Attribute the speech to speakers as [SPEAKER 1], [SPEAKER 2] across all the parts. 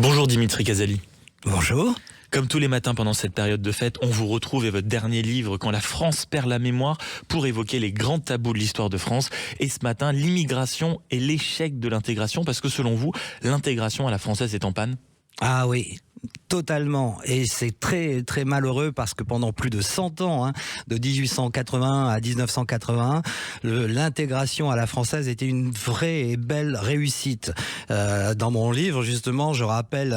[SPEAKER 1] Bonjour Dimitri Casali.
[SPEAKER 2] Bonjour.
[SPEAKER 1] Comme tous les matins pendant cette période de fête, on vous retrouve et votre dernier livre « Quand la France perd la mémoire » pour évoquer les grands tabous de l'histoire de France. Et ce matin, l'immigration et l'échec de l'intégration, parce que selon vous, l'intégration à la française est en panne.
[SPEAKER 2] Ah oui, totalement. Et c'est très très malheureux parce que pendant plus de 100 ans, de 1880 à 1981, l'intégration à la française était une vraie et belle réussite. Dans mon livre, justement, je rappelle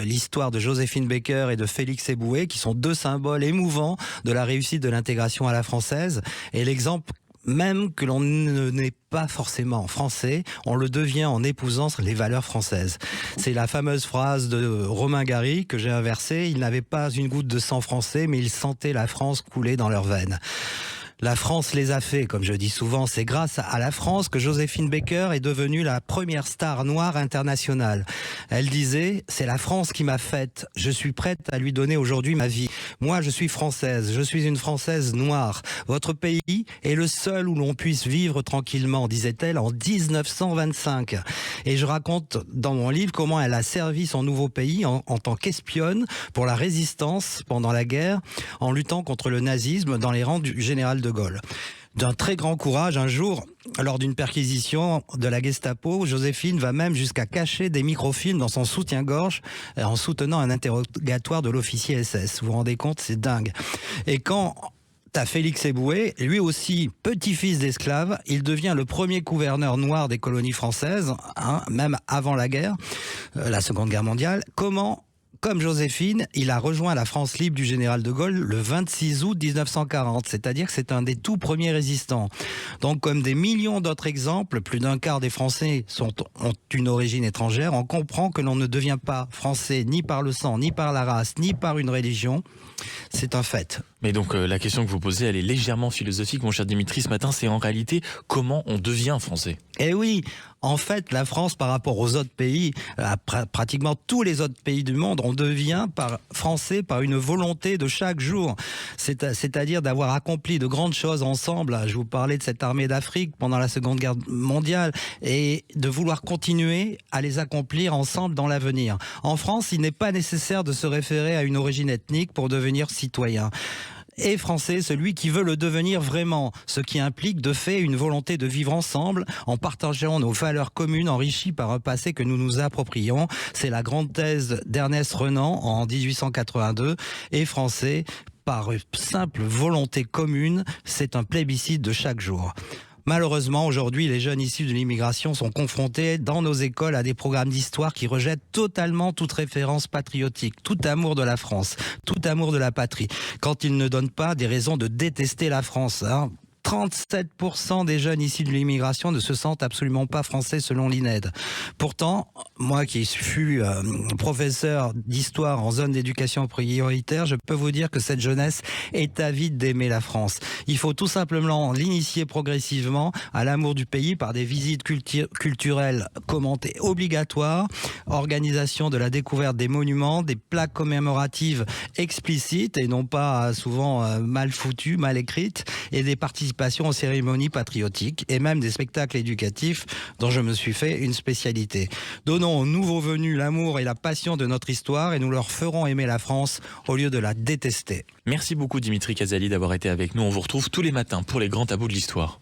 [SPEAKER 2] l'histoire de Joséphine Baker et de Félix Éboué, qui sont deux symboles émouvants de la réussite de l'intégration à la française. Et l'exemple même que l'on n'est pas forcément français, on le devient en épousant les valeurs françaises. C'est la fameuse phrase de Romain Gary que j'ai inversée. Ils n'avaient pas une goutte de sang français, mais ils sentaient la France couler dans leurs veines. La France les a fait, comme je dis souvent. C'est grâce à la France que Joséphine Baker est devenue la première star noire internationale. Elle disait, c'est la France qui m'a faite. Je suis prête à lui donner aujourd'hui ma vie. Moi, je suis française. Je suis une Française noire. Votre pays est le seul où l'on puisse vivre tranquillement, disait-elle en 1925. Et je raconte dans mon livre comment elle a servi son nouveau pays en tant qu'espionne pour la résistance pendant la guerre, en luttant contre le nazisme dans les rangs du général de Gaulle. D'un très grand courage, un jour, lors d'une perquisition de la Gestapo, Joséphine va même jusqu'à cacher des microfilms dans son soutien-gorge en soutenant un interrogatoire de l'officier SS. Vous vous rendez compte, c'est dingue. Et quand t'as Félix Éboué, lui aussi petit-fils d'esclave, il devient le premier gouverneur noir des colonies françaises, même avant la guerre, la Seconde Guerre mondiale. Comme Joséphine, il a rejoint la France libre du général de Gaulle le 26 août 1940, c'est-à-dire que c'est un des tout premiers résistants. Donc, comme des millions d'autres exemples, plus d'un quart des Français ont une origine étrangère. On comprend que l'on ne devient pas français ni par le sang, ni par la race, ni par une religion. C'est un fait.
[SPEAKER 1] Mais donc la question que vous posez, elle est légèrement philosophique, mon cher Dimitri, ce matin, c'est en réalité comment on devient français.
[SPEAKER 2] Eh oui, en fait, la France, par rapport aux autres pays, pratiquement tous les autres pays du monde, on devient français par une volonté de chaque jour. C'est-à-dire d'avoir accompli de grandes choses ensemble. Je vous parlais de cette armée d'Afrique pendant la Seconde Guerre mondiale et de vouloir continuer à les accomplir ensemble dans l'avenir. En France, il n'est pas nécessaire de se référer à une origine ethnique pour devenir citoyen. Et français, celui qui veut le devenir vraiment, ce qui implique de fait une volonté de vivre ensemble en partageant nos valeurs communes enrichies par un passé que nous nous approprions. C'est la grande thèse d'Ernest Renan en 1882. Et français, par simple volonté commune, c'est un plébiscite de chaque jour. Malheureusement, aujourd'hui, les jeunes issus de l'immigration sont confrontés dans nos écoles à des programmes d'histoire qui rejettent totalement toute référence patriotique, tout amour de la France, tout amour de la patrie, quand ils ne donnent pas des raisons de détester la France. 37% des jeunes issus de l'immigration ne se sentent absolument pas français selon l'INED. Pourtant, moi qui fus professeur d'histoire en zone d'éducation prioritaire, je peux vous dire que cette jeunesse est avide d'aimer la France. Il faut tout simplement l'initier progressivement à l'amour du pays par des visites culturelles commentées obligatoires, organisation de la découverte des monuments, des plaques commémoratives explicites et non pas souvent mal foutues, mal écrites, et des participations aux cérémonies patriotiques et même des spectacles éducatifs dont je me suis fait une spécialité. Donnons aux nouveaux venus l'amour et la passion de notre histoire et nous leur ferons aimer la France au lieu de la détester.
[SPEAKER 1] Merci beaucoup Dimitri Casali d'avoir été avec nous. On vous retrouve tous les matins pour les grands tabous de l'histoire.